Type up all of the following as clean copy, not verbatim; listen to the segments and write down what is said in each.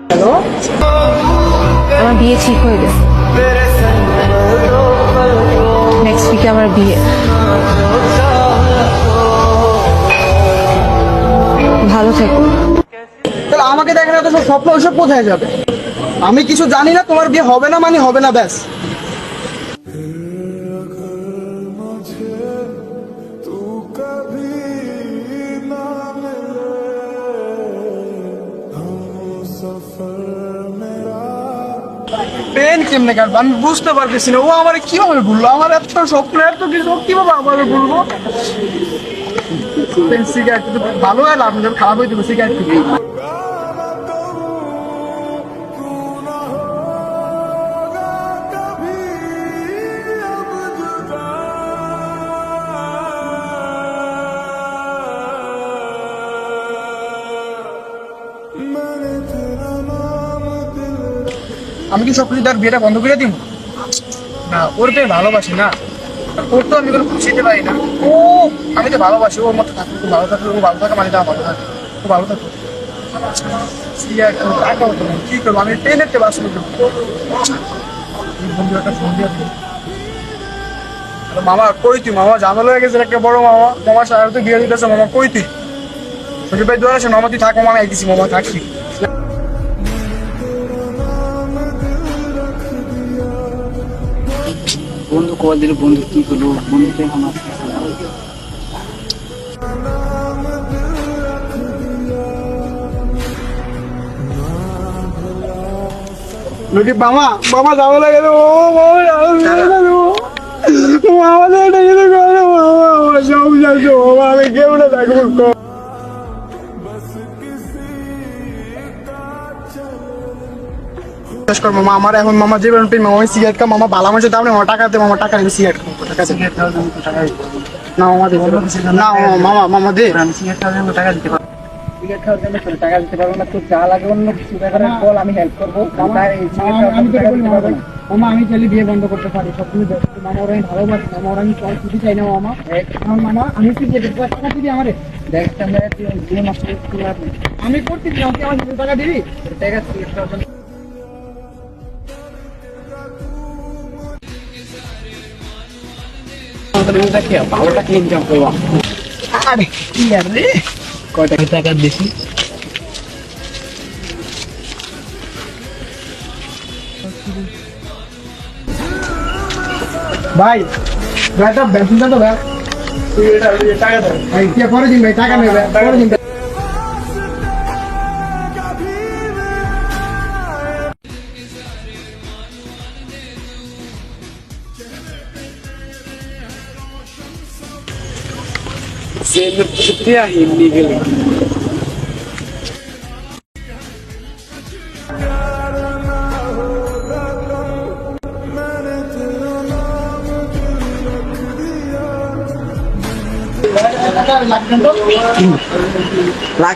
Hello, আমার বিয়ে ঠিক হয়ে গেছে। নেক্সট উইকে আমার বিয়ে। ভালো থেকো। তাহলে আমাকে দেখে না তো সব স্বপ্ন ওইসব কোথায় যাবে? আমি কিছু জানি না, তোমার বিয়ে হবে না মানে হবে না, ব্যাস। পেন কেমনে কাটবো আমি বুঝতে পারতেছি না। ও আমার কিভাবে ভুললো? আমার এত স্বপ্ন, এত কিছু কিভাবে আমাকে ভুলবো? সিগারেট ভালো হয় না, আপনি যখন খারাপ হয়ে দেবো সিগারেট থেকে। আমি কি সব কিছু তার বিয়েটা বন্ধ করে দিব? না, ওর তো ভালোবাসি না, ওর তো আমি কোনো খুশিতে পারি না। ও আমি তো ভালোবাসি, ওর মতো থাকলে খুব ভালো থাকলে, ও ভালো থাকা মানে তা ভালো থাকে, খুব ভালো থাকো। টাকা হতো না, কি করবো? আমি ট্রেনের বাস করবো। বন্ধু একটা ফোন দিয়ে দিই। মামা কই তুই? মামা ঝামেলা হয়ে গেছে একটা বড় মামা। মামা সাহেব তো বিয়ে দিতেছে। মামা কই তুই? সজীব ভাই দোয়া আছে, মামা তুই থাক, মামা আইতেছি, মামা থাকছি। বন্ধু কল দিলে বন্ধু কি করলো? বন্ধুতে আমার মামা মামা ঝামেলা গেল। ও আমাদের এটা কিছু করে মামা, সব যাচ্ছে মামা, আমি কেউ না থাকবো। মামা আমার এখন মামা যে মামা সিগারেট খা, মামা ভালো মানুষের দাম নেই, মামা টাকা দে, মামা টাকা নেবে সিগারেট খাবো। না মামা দে, না মামা মামা দে। সিগারেট খাওয়ার জন্য টাকা দিতে পারবো, সিগারেট খাওয়ার জন্য টাকা দিতে পারবো না। তোর যা লাগে অন্য কিছু ব্যাপারে বল, আমি হেল্প করবো। মামা আমি চাইলে বিয়ে বন্ধ করতে পারি, সব কিছু মামা ওরা আমি ভালোবাসি, মামা ওরা আমি চল ছুটি চাই না মামা। মামা আমি কি টাকা দিবি আমারে? দেখ দুই মাস আমি করতে দিলাম, তুই আমার টাকা দিবি? টাকা সিগারেট খাওয়ার জন্য ভালো টাকা ইনকাম করবো। আরে কি আর রে, কয় টাকা দিছি? ভাই ভাইটা বেতনটা তো ভাই টাকা দেয় ভাই, কে করে দিন ভাই, টাকা নেবে করে দিন। হিন্দি গেলে লাখ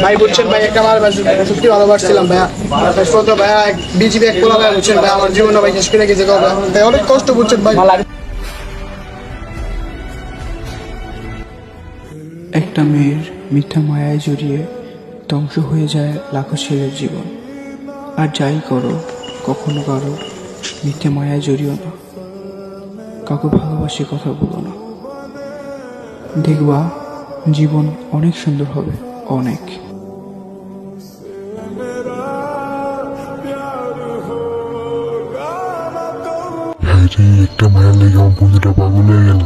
ভাই বুঝছেন ভাই, একটা আমার সত্যি ভালোবাসছিলাম ভাইয়া, ভাইয়া বিজিবি এক পোলা ভাই, বুঝছেন ভাই আমার জীবনে ভাই শেষ করে গেছে ভাই, অনেক কষ্ট বুঝছেন ভাই। একটা মেয়ের মিথ্যা মায়ায় জড়িয়ে ধ্বংস হয়ে যায় লাখো ছেলের জীবন। আর যাই করো, কখনো কারো মিথ্যে মায়ায় জড়িও না, কাউকে ভালোবাসে কথা বলো না, দেখবা জীবন অনেক সুন্দর হবে, অনেক। একটা মায়ের লেগে আমার বন্ধুটা পাগল হয়ে গেল।